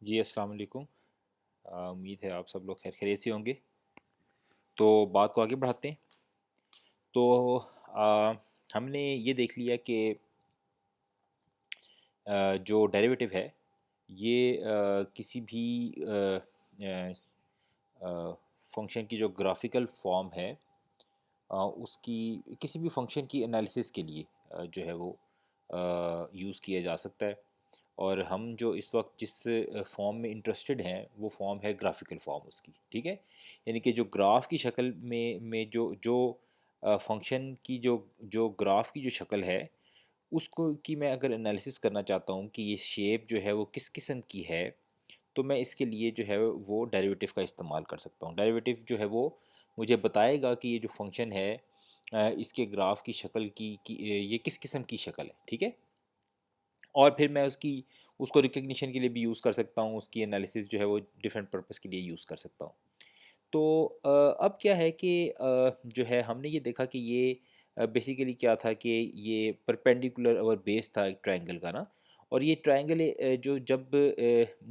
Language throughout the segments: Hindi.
जी, अस्सलाम वालेकुम। उम्मीद है आप सब लोग खैर खैरियत से होंगे। तो बात को आगे बढ़ाते हैं। तो हमने ये देख लिया कि जो डेरिवेटिव है ये किसी भी फंक्शन की जो ग्राफिकल फॉर्म है उसकी किसी भी फंक्शन की एनालिसिस के लिए जो है वो यूज़ किया जा सकता है। और हम जो इस वक्त जिस फॉर्म में इंटरेस्टेड हैं वो फॉर्म है ग्राफिकल फॉर्म उसकी, ठीक है। यानी कि जो ग्राफ की शक्ल में जो जो फंक्शन की जो जो ग्राफ की जो शक्ल है उसको की मैं अगर एनालिसिस करना चाहता हूँ कि ये शेप जो है वो किस किस्म की है, तो मैं इसके लिए जो है वो डेरिवेटिव का इस्तेमाल कर सकता हूँ। डेरिवेटिव जो है वो मुझे बताएगा कि ये जो फंक्शन है इसके ग्राफ की शक्ल की ये किस किस्म की शक्ल है, ठीक है। और फिर मैं उसको रिकग्निशन के लिए भी यूज़ कर सकता हूँ, उसकी एनालिसिस जो है वो डिफरेंट पर्पस के लिए यूज़ कर सकता हूँ। तो अब क्या है कि जो है हमने ये देखा कि ये बेसिकली क्या था कि ये परपेंडिकुलर और बेस था एक ट्रायंगल का ना। और ये ट्रायंगल जो जब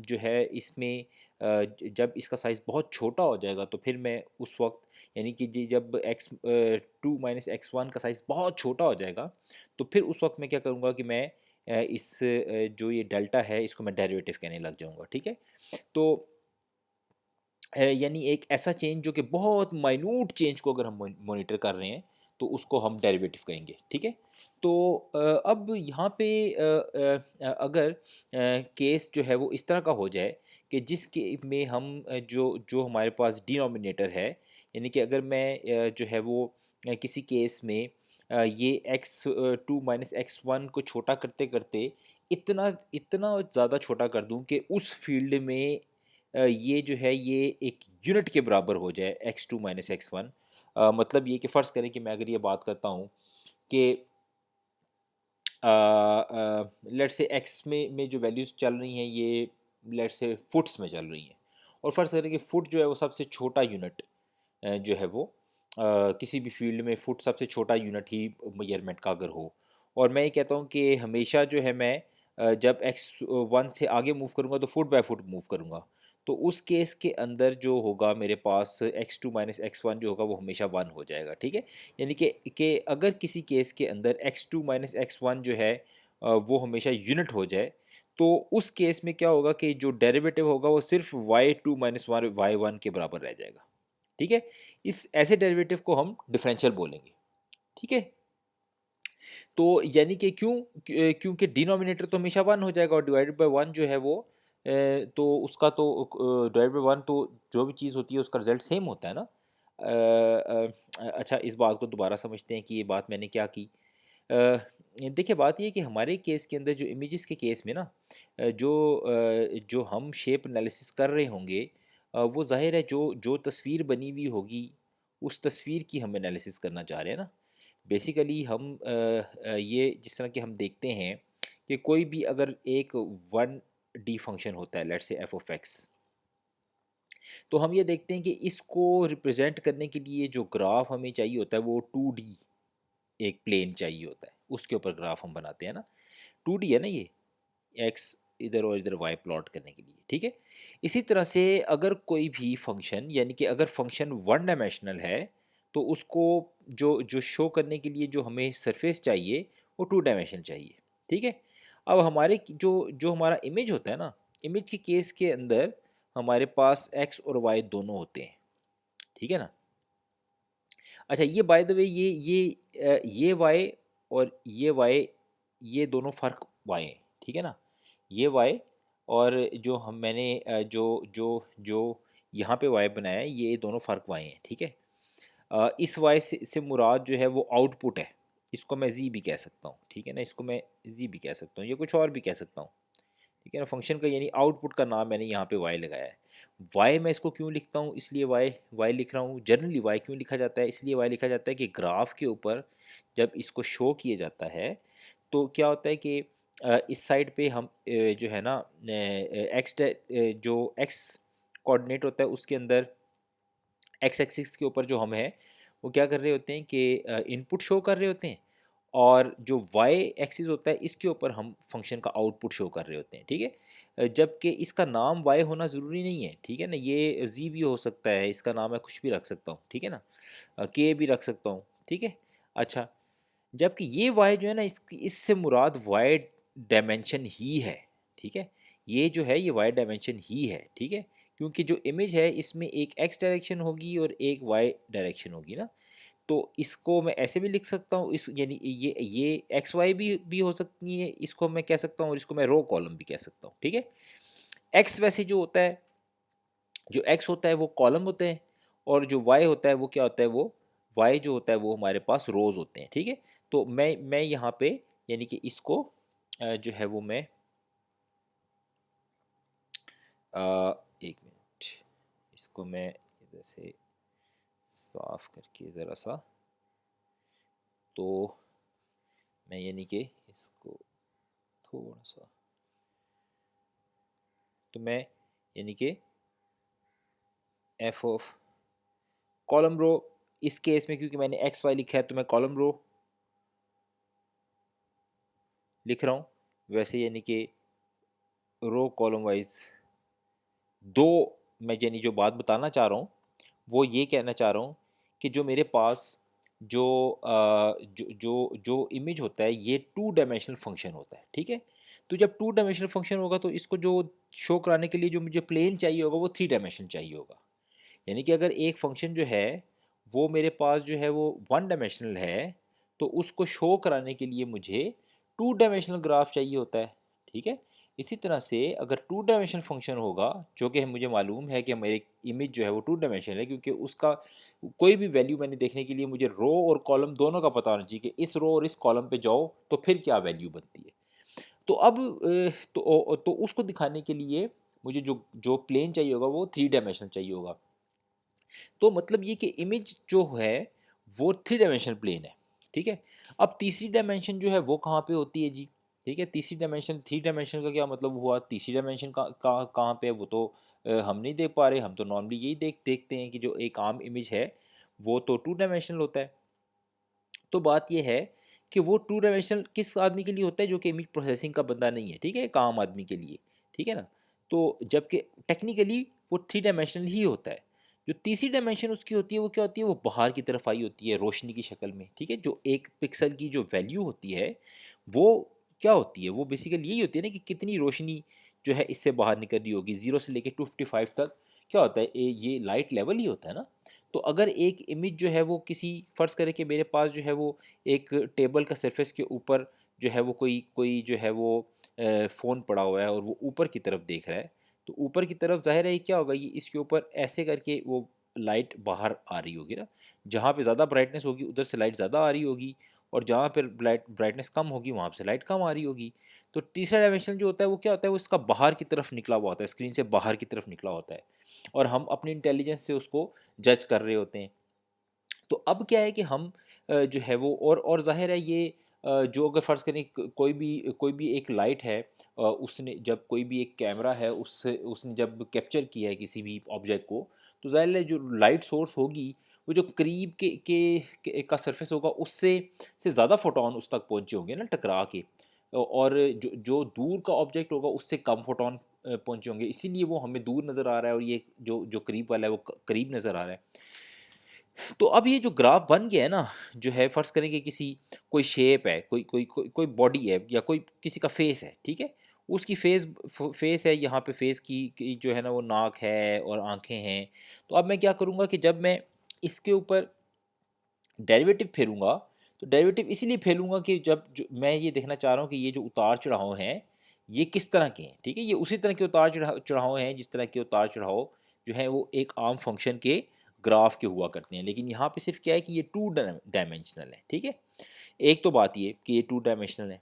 जो है इसमें जब इसका साइज़ बहुत छोटा हो जाएगा तो फिर मैं उस वक्त यानी कि जब x2 - x1 का साइज़ बहुत छोटा हो जाएगा तो फिर उस वक्त मैं क्या करूँगा कि मैं जो ये डेल्टा है इसको मैं डेरिवेटिव कहने लग जाऊँगा, ठीक है। तो यानी एक ऐसा चेंज जो कि बहुत माइन्यूट चेंज को अगर हम मॉनिटर कर रहे हैं तो उसको हम डेरिवेटिव कहेंगे, ठीक है। तो अब यहाँ पे अगर केस जो है वो इस तरह का हो जाए कि जिसके में हम जो जो हमारे पास डिनोमिनेटर है, यानी कि अगर मैं जो है वो किसी केस में ये x2 - x1 को छोटा करते करते इतना इतना ज़्यादा छोटा कर दूं कि उस फील्ड में ये जो है ये एक यूनिट के बराबर हो जाए x2 - x1। मतलब ये कि फ़र्ज़ करें कि मैं अगर ये बात करता हूँ कि लेट्स से एक्स में जो वैल्यूज़ चल रही हैं ये लेट्स से फुट्स में चल रही हैं। और फ़र्ज़ करें कि फुट जो है वो सबसे छोटा यूनिट जो है वो किसी भी फील्ड में फुट सबसे छोटा यूनिट ही मेजरमेंट का अगर हो। और मैं ये कहता हूँ कि हमेशा जो है मैं जब x1 से आगे मूव करूँगा तो फुट बाय फुट मूव करूँगा। तो उस केस के अंदर जो होगा मेरे पास x2 - x1 जो होगा वो हमेशा 1 हो जाएगा, ठीक है। यानी कि अगर किसी केस के अंदर x2 - x1 जो है वो हमेशा यूनिट हो जाए तो उस केस में क्या होगा कि जो डेरिवेटिव होगा वो सिर्फ y2 - y1 के बराबर रह जाएगा, ठीक है। इस ऐसे डेरिवेटिव को हम डिफरेंशियल बोलेंगे, ठीक है। तो यानी कि क्योंकि डिनोमिनेटर तो हमेशा 1 हो जाएगा और डिवाइडेड बाय 1 जो है वो तो उसका तो डिवाइडेड बाय 1 तो जो भी चीज़ होती है उसका रिजल्ट सेम होता है ना। अच्छा, इस बात को दोबारा समझते हैं कि ये बात मैंने क्या की। देखिए, बात ये है कि हमारे केस के अंदर जो इमेजेस के केस में ना जो हम शेप एनालिसिस कर रहे होंगे वो ज़ाहिर है जो जो तस्वीर बनी हुई होगी उस तस्वीर की हम एनालिसिस करना चाह रहे हैं ना। बेसिकली हम ये जिस तरह कि हम देखते हैं कि कोई भी अगर एक 1D फंक्शन होता है let's say F of x, तो हम ये देखते हैं कि इसको रिप्रेजेंट करने के लिए जो ग्राफ हमें चाहिए होता है वो 2D एक प्लेन चाहिए होता है, उसके ऊपर ग्राफ हम बनाते हैं ना। 2D है ना ये, एक्स इधर और इधर वाई प्लॉट करने के लिए, ठीक है। इसी तरह से अगर कोई भी फंक्शन यानी कि अगर फंक्शन वन डायमेंशनल है तो उसको जो जो शो करने के लिए जो हमें सरफेस चाहिए वो टू डायमेंशनल चाहिए, ठीक है। अब हमारे जो जो हमारा इमेज होता है ना, इमेज के केस के अंदर हमारे पास एक्स और वाई दोनों होते हैं, ठीक है ना। अच्छा, ये बाय द वे ये वाई और ये वाई ये दोनों फ़र्क वाई हैं, ठीक है ना। ये वाई और जो हम मैंने जो जो जो यहाँ पे वाई बनाया है ये दोनों फ़र्क वाई हैं, ठीक है। इस वाई से मुराद जो है वो आउटपुट है, इसको मैं जी भी कह सकता हूँ, ठीक है ना। इसको मैं जी भी कह सकता हूँ, ये कुछ और भी कह सकता हूँ, ठीक है ना। फंक्शन का यानी आउटपुट का नाम मैंने यहाँ पे वाई लगाया है। वाई मैं इसको क्यों लिखता हूँ, इसलिए वाई वाई लिख रहा हूँ। जनरली वाई क्यों लिखा जाता है, इसलिए वाई लिखा जाता है कि ग्राफ के ऊपर जब इसको शो किया जाता है तो क्या होता है कि इस साइड पे हम जो है ना जो एक्स कोऑर्डिनेट होता है उसके अंदर एक्स एक्सिस के ऊपर जो हम हैं वो क्या कर रहे होते हैं कि इनपुट शो कर रहे होते हैं और जो वाई एक्सिस होता है इसके ऊपर हम फंक्शन का आउटपुट शो कर रहे होते हैं, ठीक है। जबकि इसका नाम वाई होना ज़रूरी नहीं है, ठीक है ना? ये जी भी हो सकता है, इसका नाम मैं कुछ भी रख सकता हूँ, ठीक है ना? के भी रख सकता हूँ, ठीक है? अच्छा, जबकि ये वाई जो है ना, इससे मुराद वाई डायमेंशन ही है, ठीक है? ये जो है ये वाई डायमेंशन ही है, ठीक है? क्योंकि जो इमेज है इसमें एक एक्स डायरेक्शन होगी और एक वाई डायरेक्शन होगी ना, तो इसको मैं ऐसे भी लिख सकता हूँ, इस यानी ये एक्स वाई भी हो सकती है, इसको मैं कह सकता हूँ और इसको मैं रो कॉलम भी कह सकता हूँ, ठीक है? एक्स वैसे जो होता है, जो एक्स होता है वो कॉलम होते हैं, और जो वाई होता है वो क्या होता है, वो वाई जो होता है वो हमारे पास रोज होते हैं, ठीक है? तो मैं यहाँ पे यानी कि इसको जो है वो मैं एक मिनट, इसको मैं इधर से साफ करके ज़रा सा, तो मैं यानी कि इसको थोड़ा सा, तो मैं यानी कि एफ ऑफ कॉलम रो, इस केस में क्योंकि मैंने एक्स वाई लिखा है तो मैं कॉलम रो लिख रहा हूँ, वैसे यानी कि रो कॉलम वाइज दो, मैं यानी जो बात बताना चाह रहा हूँ वो ये कहना चाह रहा हूँ कि जो मेरे पास जो जो इमेज होता है ये टू डायमेंशनल फंक्शन होता है, ठीक है? तो जब टू डायमेंशनल फंक्शन होगा तो इसको जो शो कराने के लिए जो मुझे प्लेन चाहिए होगा वो थ्री डायमेंशन चाहिए होगा। यानी कि अगर एक फंक्शन जो है वो मेरे पास जो है वो वन डायमेंशनल है, तो उसको शो कराने के लिए मुझे टू डायमेंशनल ग्राफ चाहिए होता है, ठीक है? इसी तरह से अगर टू डायमेंशनल फंक्शन होगा, जो कि मुझे मालूम है कि मेरी इमेज जो है वो टू डायमेंशनल है, क्योंकि उसका कोई भी वैल्यू मैंने देखने के लिए मुझे रो और कॉलम दोनों का पता होना चाहिए कि इस रो और इस कॉलम पे जाओ तो फिर क्या वैल्यू बनती है। तो अब तो उसको दिखाने के लिए मुझे जो जो प्लेन चाहिए होगा वो थ्री डायमेंशनल चाहिए होगा। तो मतलब ये कि इमेज जो है वो थ्री डायमेंशनल प्लेन है, ठीक है? अब तीसरी डायमेंशन जो है वो कहाँ पे होती है जी? ठीक है, तीसरी डायमेंशन, थ्री डायमेंशन का क्या मतलब हुआ? तीसरी डायमेंशन कहाँ पे है वो तो हम नहीं देख पा रहे, हम तो नॉर्मली यही देखते हैं कि जो एक आम इमेज है वो तो टू डायमेंशनल होता है। तो बात ये है कि वो टू डायमेंशनल किस आदमी के लिए होता है, जो कि इमेज प्रोसेसिंग का बंदा नहीं है, ठीक है? एक आम आदमी के लिए, ठीक है ना? तो जबकि टेक्निकली वो थ्री डायमेंशनल ही होता है। जो तीसरी डायमेंशन उसकी होती है वो क्या होती है? वो बाहर की तरफ आई होती है रोशनी की शक्ल में, ठीक है? जो एक पिक्सल की जो वैल्यू होती है वो क्या होती है? वो बेसिकली यही होती है ना कि कितनी रोशनी जो है इससे बाहर निकल रही होगी, 0 से लेके 255 तक क्या होता है? ये लाइट लेवल ही होता है ना? तो अगर एक इमेज जो है वो किसी, फ़र्ज़ करें कि मेरे पास जो है वो एक टेबल का सरफेस के ऊपर जो है वो कोई कोई जो है वो फ़ोन पड़ा हुआ है और वो ऊपर की तरफ देख रहा है, तो ऊपर की तरफ ज़ाहिर है ये क्या होगा, ये इसके ऊपर ऐसे करके वो लाइट बाहर आ रही होगी ना, जहाँ पे ज़्यादा ब्राइटनेस होगी उधर से लाइट ज़्यादा आ रही होगी, और जहाँ पर ब्राइटनेस कम होगी वहाँ से लाइट कम आ रही होगी। तो तीसरा डायमेंशन जो होता है वो क्या होता है? वो इसका बाहर की तरफ निकला हुआ होता है, स्क्रीन से बाहर की तरफ निकला होता है, और हम अपनी इंटेलिजेंस से उसको जज कर रहे होते हैं। तो अब क्या है कि हम जो है वो, और ज़ाहिर है ये जो अगर फ़र्ज़ करें कोई भी एक लाइट है, उसने जब कोई भी एक कैमरा है उससे उसने जब कैप्चर किया है किसी भी ऑब्जेक्ट को, तो ज़ाहिर है जो लाइट सोर्स होगी वो जो करीब का सरफेस होगा उससे ज़्यादा फोटोन उस तक पहुँचे होंगे ना टकरा के, और जो जो दूर का ऑब्जेक्ट होगा उससे कम फोटोन पहुँचे होंगे, इसीलिए वो हमें दूर नज़र आ रहा है और ये जो जो करीब वाला है वो करीब नज़र आ रहा है। तो अब ये जो ग्राफ बन गया है ना, जो है फ़र्ज़ करें कि किसी कोई शेप है, कोई बॉडी है या कोई किसी का फेस है, ठीक है? उसकी फेस है, यहाँ पे फेस की जो है ना वो नाक है और आँखें हैं। तो अब मैं क्या करूँगा कि जब मैं इसके ऊपर डेरिवेटिव फेरूँगा, तो डेरिवेटिव इसीलिए फेरूँगा कि जब जो मैं ये देखना चाह रहा हूँ कि ये जो उतार-चढ़ाव हैं, ये किस तरह के हैं, ठीक है? ये उसी तरह के उतार-चढ़ाव हैं जिस तरह के उतार-चढ़ाव जो हैं वो एक आम फंक्शन के ग्राफ के हुआ करते हैं। लेकिन यहाँ पे सिर्फ़ क्या है कि ये टू डायमेंशनल है, ठीक है? एक तो बात ये कि ये टू डायमेंशनल है।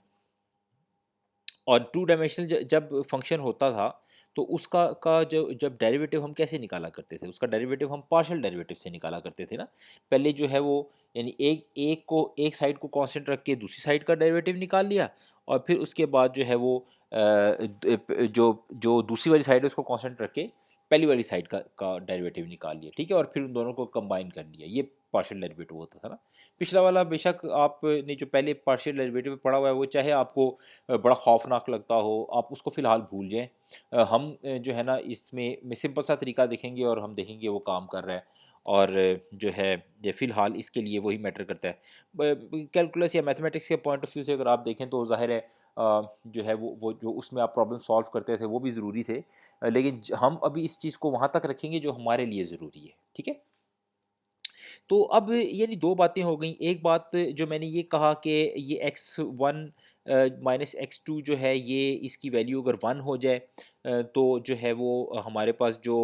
और टू डायमेंशनल जब फंक्शन होता था, तो उसका का जो जब डेरिवेटिव हम कैसे निकाला करते थे? उसका डेरिवेटिव हम पार्शियल डेरिवेटिव से निकाला करते थे ना। पहले जो है वो यानी एक एक साइड को कांस्टेंट रख के दूसरी साइड का डेरिवेटिव निकाल लिया, और फिर उसके बाद जो है वो जो जो दूसरी वाली साइड है उसको कांस्टेंट रख के पहली वाली साइड का डेरिवेटिव निकाल लिया, ठीक है, और फिर उन दोनों को कंबाइन कर लिया। ये पार्शियल डेरिवेटिव होता था ना। पिछला वाला बेशक आपने जो पहले पार्शियल डेरिवेटिव पढ़ा हुआ है वो चाहे आपको बड़ा खौफनाक लगता हो, आप उसको फ़िलहाल भूल जाएँ। हम जो है ना इसमें में सिंपल सा तरीका देखेंगे और हम देखेंगे वो काम कर रहा है, और जो है ये फ़िलहाल इसके लिए वही मैटर करता है। कैलकुलस या मैथमेटिक्स के पॉइंट ऑफ व्यू से अगर आप देखें तो ज़ाहिर है जो है वो जो उसमें आप प्रॉब्लम सॉल्व करते थे वो भी ज़रूरी थे, लेकिन हम अभी इस चीज़ को वहाँ तक रखेंगे जो हमारे लिए ज़रूरी है, ठीक है। तो अब यानी दो बातें हो गई। एक बात जो मैंने ये कहा कि ये x1 माइनस x2 जो है ये इसकी वैल्यू अगर 1 हो जाए तो जो है वो हमारे पास जो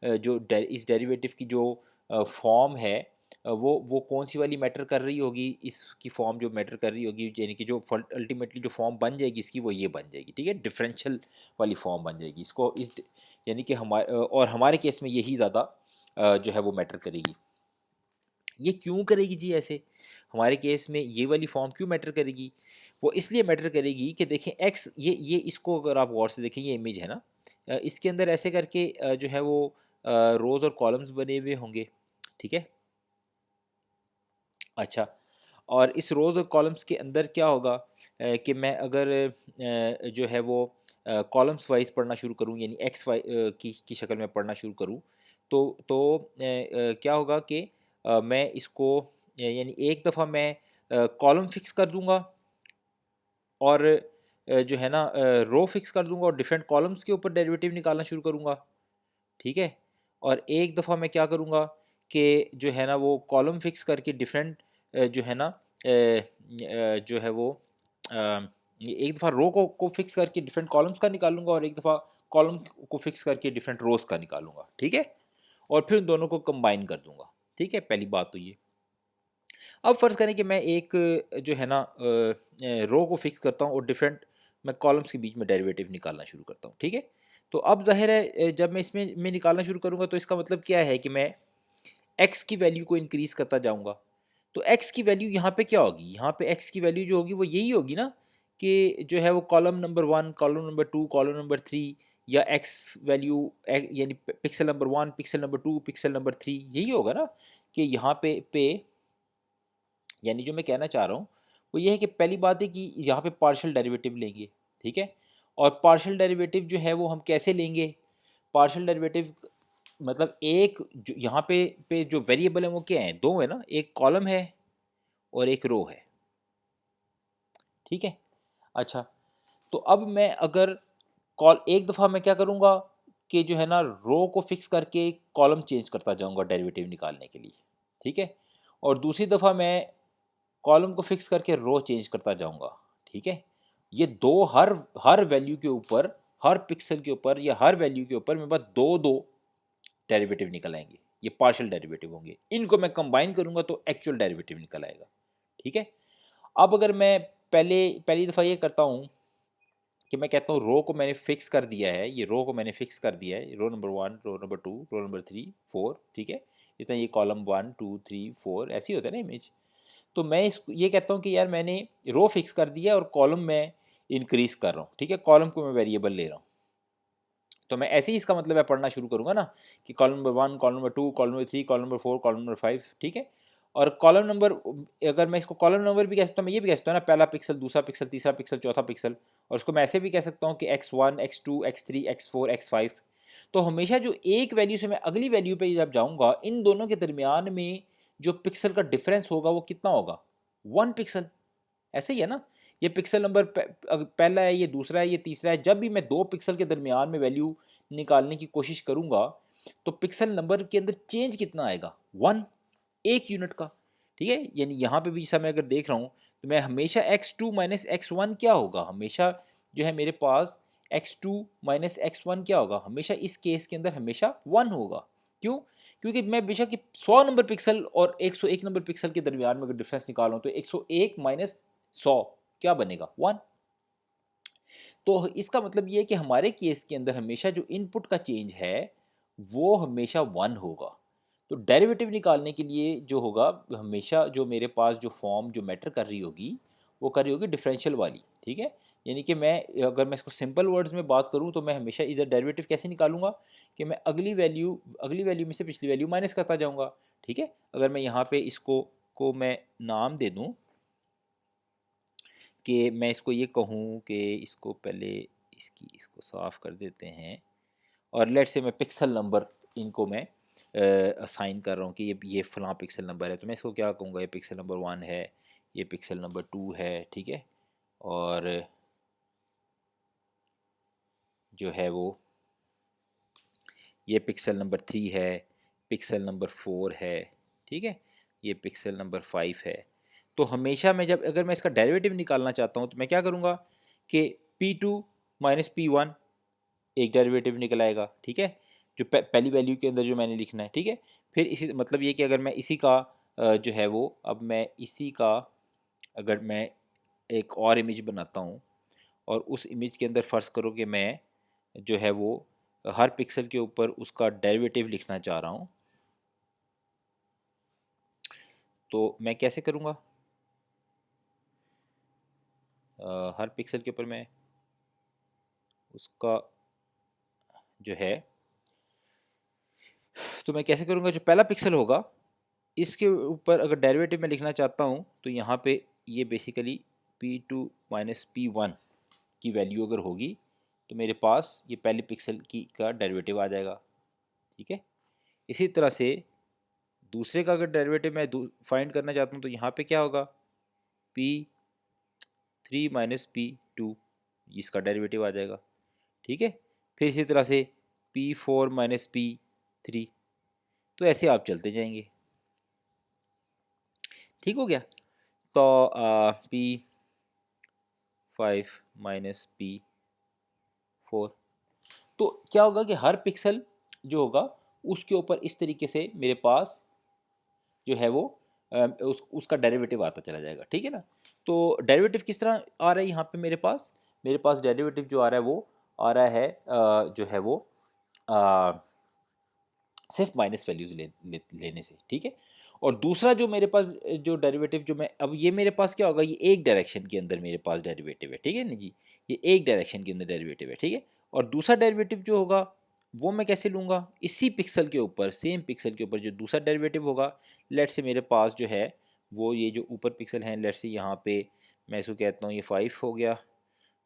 इस डेरिवेटिव की जो फॉर्म है वो कौन सी वाली मैटर कर रही होगी, इसकी फॉर्म जो मैटर कर रही होगी यानी कि जो अल्टीमेटली जो फॉर्म बन जाएगी इसकी वो ये बन जाएगी, ठीक है, डिफरेंशियल वाली फॉर्म बन जाएगी। इसको इस यानी कि हमारे और हमारे केस में यही ज़्यादा जो है वो मैटर करेगी। ये क्यों करेगी जी ऐसे? हमारे केस में ये वाली फॉर्म क्यों मैटर करेगी? वो इसलिए मैटर करेगी कि देखें एक्स ये इसको अगर आप गौर से देखें ये इमेज है ना, इसके अंदर ऐसे करके जो है वो रोज़ और कॉलम्स बने हुए होंगे, ठीक है? अच्छा, और इस रोज़ और कॉलम्स के अंदर क्या होगा कि मैं अगर जो है वो कॉलम्स वाइज़ पढ़ना शुरू करूँ यानी की शक्ल में पढ़ना शुरू करूँ तो क्या होगा कि मैं इसको यानी एक दफ़ा मैं कॉलम फिक्स कर दूँगा और जो है ना रो फिक्स कर दूँगा और डिफरेंट कॉलम्स के ऊपर डेरिवेटिव निकालना शुरू करूँगा, ठीक है? और एक दफ़ा मैं क्या करूँगा कि जो है ना वो कॉलम फिक्स करके डिफरेंट जो है ना जो है वो एक दफ़ा रो को फिक्स करके डिफरेंट कॉलम्स का निकालूँगा और एक दफ़ा कॉलम को फिक्स करके डिफरेंट रोज़ का निकालूँगा, ठीक है? और फिर उन दोनों को कंबाइन कर दूँगा, ठीक है? पहली बात तो ये। अब फ़र्ज़ करें कि मैं एक जो है ना रो को फिक्स करता हूँ और डिफरेंट मैं कॉलम्स के बीच में डेरिवेटिव निकालना शुरू करता हूँ, ठीक है? तो अब ज़ाहिर है जब मैं इसमें निकालना शुरू करूँगा तो इसका मतलब क्या है कि मैं एक्स की वैल्यू को इंक्रीज़ करता जाऊँगा। तो एक्स की वैल्यू यहाँ पे क्या होगी? यहाँ पे एक्स की वैल्यू जो होगी वो यही होगी ना कि जो है वो column number 1, column number 2, column number 3 या एक्स वैल्यू यानी pixel number 1, pixel number 2, pixel number 3 यही होगा ना कि यहाँ पे यानी जो मैं कहना चाह रहा हूँ वो ये है कि पहली बात है कि यहाँ पे पार्शियल डेरिवेटिव लेंगे, ठीक है? और पार्शियल डेरिवेटिव जो है वो हम कैसे लेंगे? पार्शियल डेरिवेटिव मतलब एक जो यहाँ पे जो वेरिएबल है वो क्या है? 2 है ना, एक कॉलम है और एक रो है, ठीक है? अच्छा, तो अब मैं अगर कॉल एक दफ़ा मैं क्या करूँगा कि जो है ना रो को फिक्स करके कॉलम चेंज करता जाऊँगा डेरिवेटिव निकालने के लिए, ठीक है? और दूसरी दफ़ा मैं कॉलम को फिक्स करके रो चेंज करता जाऊँगा, ठीक है? ये 2 हर हर वैल्यू के ऊपर, हर पिक्सेल के ऊपर या हर वैल्यू के ऊपर मेरे पास 2-2 डेरिवेटिव निकल आएँगे। ये पार्शियल डेरिवेटिव होंगे। इनको मैं कंबाइन करूँगा तो एक्चुअल डेरिवेटिव निकल आएगा, ठीक है? अब अगर मैं पहली दफ़ा ये करता हूँ कि मैं कहता हूँ रो को मैंने फिक्स कर दिया है, ये रो को मैंने फिक्स कर दिया है, row number 1, row number 2, row number 3, 4, ठीक है? इतना ये कॉलम 1, 2, 3, 4 ऐसे ही होता है ना इमेज। तो मैं इस ये कहता हूँ कि यार मैंने रो फिक्स कर दिया और कॉलम मैं इंक्रीज़ कर रहा हूँ, ठीक है? कॉलम को मैं वेरिएबल ले रहा हूँ। तो मैं ऐसे ही इसका मतलब है पढ़ना शुरू करूँगा ना कि column number 1, column number 2, column number 3, column number 4, column number 5, ठीक है? और कॉलम नंबर अगर मैं इसको कॉलम नंबर भी कह सकता हूँ, मैं ये भी कह सकता हूँ ना पहला पिक्सल, दूसरा पिक्सल, तीसरा पिक्सल, चौथा पिक्सल, और उसको मैं ऐसे भी कह सकता हूँ कि x1, x2, x3, x4, x5। तो हमेशा जो एक वैल्यू से मैं अगली वैल्यू पे जब जाऊँगा, इन दोनों के दरमियान में जो पिक्सल का डिफरेंस होगा वो कितना होगा? 1 पिक्सल। ऐसे ही है ना? ये पिक्सल नंबर पहला है, ये दूसरा है, ये तीसरा है। जब भी मैं 2 पिक्सल के दरमियान में वैल्यू निकालने की कोशिश करूँगा, तो पिक्सल नंबर के अंदर चेंज कितना आएगा? 1, 1 यूनिट का, ठीक है? यानी यहाँ पे भी जैसा मैं अगर देख रहा हूँ, तो मैं हमेशा x2 माइनस x1 क्या होगा? हमेशा जो है मेरे पास x2 माइनस x1 क्या होगा? हमेशा इस केस के अंदर हमेशा 1 होगा। क्यों? क्योंकि मैं बेशक ये 100 नंबर पिक्सल और 101 नंबर पिक्सल के दरमियान में अगर डिफरेंस निकाल रहा हूँ, तो 101 माइनस 100 क्या बनेगा? 1। तो इसका मतलब ये है कि हमारे केस के अंदर हमेशा जो इनपुट का चेंज है वो हमेशा 1 होगा। तो डेरिवेटिव निकालने के लिए जो होगा हमेशा जो मेरे पास जो फॉर्म जो मैटर कर रही होगी वो कर रही होगी डिफरेंशियल वाली, ठीक है? यानी कि मैं अगर मैं इसको सिंपल वर्ड्स में बात करूँ तो मैं हमेशा इधर डेरिवेटिव कैसे निकालूंगा कि मैं अगली वैल्यू में से पिछली वैल्यू माइनस करता जाऊंगा। ठीक है, अगर मैं यहाँ पे इसको को मैं नाम दे दूँ कि मैं इसको ये कहूँ कि इसको पहले इसको साफ़ कर देते हैं, और लेट्स से मैं पिक्सल नंबर इनको मैं असाइन कर रहा हूँ कि ये फ़लाँ पिक्सल नंबर है, तो मैं इसको क्या कहूँगा, ये पिक्सल नंबर 1 है, ये पिक्सल नंबर 2 है। ठीक है, और जो है वो ये पिक्सल नंबर 3 है, पिक्सल नंबर 4 है। ठीक है, ये पिक्सल नंबर 5 है। तो हमेशा मैं जब अगर मैं इसका डेरिवेटिव निकालना चाहता हूँ तो मैं क्या करूँगा कि P2 माइनस P1 एक डेरिवेटिव निकल आएगा। ठीक है, जो पहली वैल्यू के अंदर जो मैंने लिखना है। ठीक है, फिर इसी मतलब ये कि अगर मैं इसी का जो है वो अब मैं इसी का अगर मैं एक और इमेज बनाता हूँ और उस इमेज के अंदर फ़र्ज़ करो कि मैं जो है वो हर पिक्सल के ऊपर उसका डेरिवेटिव लिखना चाह रहा हूँ, तो मैं कैसे करूँगा? हर पिक्सल के ऊपर मैं उसका जो है तो मैं कैसे करूँगा, जो पहला पिक्सल होगा इसके ऊपर अगर डेरिवेटिव में लिखना चाहता हूँ तो यहाँ पे ये बेसिकली P2 माइनस P1 की वैल्यू अगर होगी तो मेरे पास ये पहले पिक्सल की का डेरिवेटिव आ जाएगा। ठीक है, इसी तरह से दूसरे का अगर डेरिवेटिव मैं फाइंड करना चाहता हूँ तो यहाँ पे क्या होगा, P3 माइनस P2 इसका डेरिवेटिव आ जाएगा। ठीक है, फिर इसी तरह से P4 माइनस P3, तो ऐसे आप चलते जाएंगे। ठीक हो गया, तो P5 माइनस P4, तो क्या होगा कि हर पिक्सल जो होगा उसके ऊपर इस तरीके से मेरे पास जो है वो उसका डेरिवेटिव आता चला जाएगा। ठीक है ना, तो डेरिवेटिव किस तरह आ रहा है यहाँ पे मेरे पास डेरिवेटिव जो आ रहा है वो आ रहा है जो है वो सिर्फ माइनस वैल्यूज लेने से। ठीक है, और दूसरा जो मेरे पास जो डेरिवेटिव जो मैं अब ये मेरे पास क्या होगा, ये एक डायरेक्शन के अंदर मेरे पास डेरिवेटिव है। ठीक है ना जी, ये एक डायरेक्शन के अंदर डेरिवेटिव है। ठीक है, और दूसरा डेरिवेटिव जो होगा वो मैं कैसे लूँगा, इसी पिक्सल के ऊपर सेम पिक्सल के ऊपर जो दूसरा डेरिवेटिव होगा, लेट से मेरे पास जो है वो ये जो ऊपर पिक्सल हैं, लेट से यहाँ पे मैं इसको कहता हूँ ये 5 हो गया,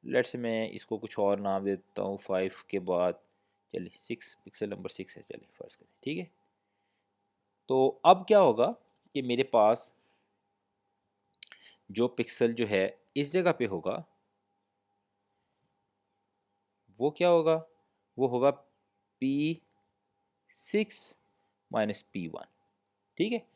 लेट से मैं इसको कुछ और नाम देता हूँ 5 के बाद चलिए 6, पिक्सल नंबर 6 है, चलिए फर्ज करें। ठीक है, तो अब क्या होगा कि मेरे पास जो पिक्सल जो है इस जगह पे होगा वो क्या होगा, वो होगा P6 माइनस P1। ठीक है,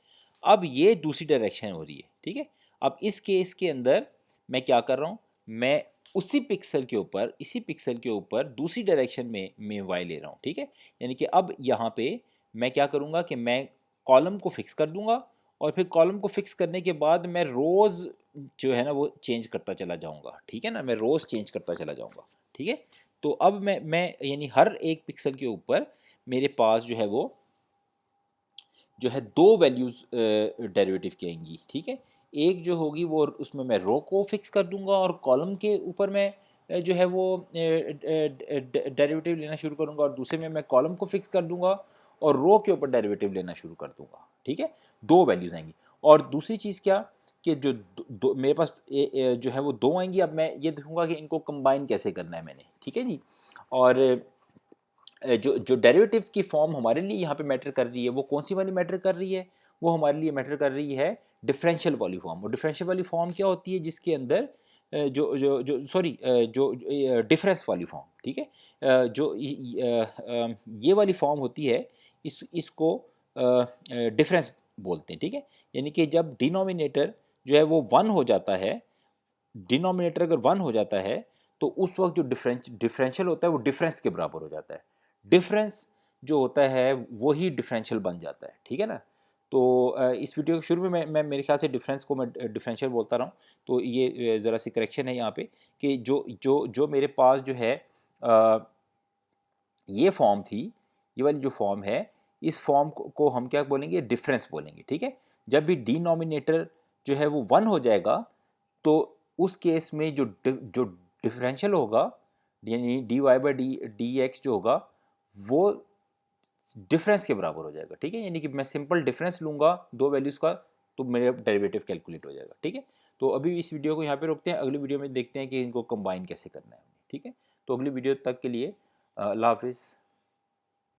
अब ये दूसरी डायरेक्शन हो रही है। ठीक है, अब इस केस के अंदर मैं क्या कर रहा हूँ, मैं उसी पिक्सल के ऊपर इसी पिक्सल के ऊपर दूसरी डायरेक्शन में वाई ले रहा हूँ। ठीक है, यानी कि अब यहाँ पे मैं क्या करूँगा कि मैं कॉलम को फिक्स कर दूंगा, और फिर कॉलम को फिक्स करने के बाद मैं रोज़ जो है ना वो चेंज करता चला जाऊँगा। ठीक है ना, मैं रोज़ चेंज करता चला जाऊँगा। ठीक है, तो अब मैं यानी हर एक पिक्सल के ऊपर मेरे पास जो है दो वैल्यूज़ डेरिवेटिव की आएंगी। ठीक है, एक जो होगी वो उसमें मैं रो को फिक्स कर दूंगा और कॉलम के ऊपर मैं जो है वो डेरिवेटिव लेना शुरू करूंगा, और दूसरे में मैं कॉलम को फिक्स कर दूंगा और रो के ऊपर डेरिवेटिव लेना शुरू कर दूंगा। ठीक है, दो वैल्यूज़ आएंगी। और दूसरी चीज़ क्या कि जो मेरे पास जो है वो दो आएंगी, अब मैं ये देखूंगा कि इनको कंबाइन कैसे करना है मैंने। ठीक है जी, और जो जो डेरिवेटिव की फॉर्म हमारे लिए यहाँ पे मैटर कर रही है वो कौन सी वाली मैटर कर रही है, वो हमारे लिए मैटर कर रही है डिफरेंशियल वाली फॉर्म। और डिफरेंशियल वाली फॉर्म क्या होती है, जिसके अंदर जो जो जो सॉरी जो डिफरेंस वाली फॉर्म। ठीक है, जो ये वाली फॉर्म होती है इसको डिफरेंस बोलते हैं। ठीक है, यानी कि जब डिनोमिनेटर जो है वो वन हो जाता है, डिनोमिनेटर अगर वन हो जाता है तो उस वक्त जो डिफरेंशियल होता है वो डिफरेंस के बराबर हो जाता है। डिफरेंस जो होता है वही डिफरेंशियल बन जाता है। ठीक है ना, तो इस वीडियो के शुरू में मैं मेरे ख्याल से डिफरेंस को मैं डिफरेंशियल बोलता रहा हूँ, तो ये ज़रा सी करेक्शन है यहाँ पे कि जो जो जो मेरे पास जो है अ, ये फॉर्म थी, ये वाली जो फॉर्म है, इस फॉर्म को हम क्या बोलेंगे, डिफरेंस बोलेंगे। ठीक है, जब भी डिनोमिनेटर जो है वो वन हो जाएगा तो उस केस में जो डिफरेंशियल होगा, यानी D Y by D X जो होगा वो डिफरेंस के बराबर हो जाएगा, ठीक है। यानी कि मैं सिंपल डिफरेंस लूँगा दो वैल्यूज़ का, तो मेरा डेरिवेटिव कैलकुलेट हो जाएगा, ठीक है। तो अभी इस वीडियो को यहाँ पे रोकते हैं, अगली वीडियो में देखते हैं कि इनको कंबाइन कैसे करना है, ठीक है। तो अगली वीडियो तक के लिए अल्लाह हाफिज़।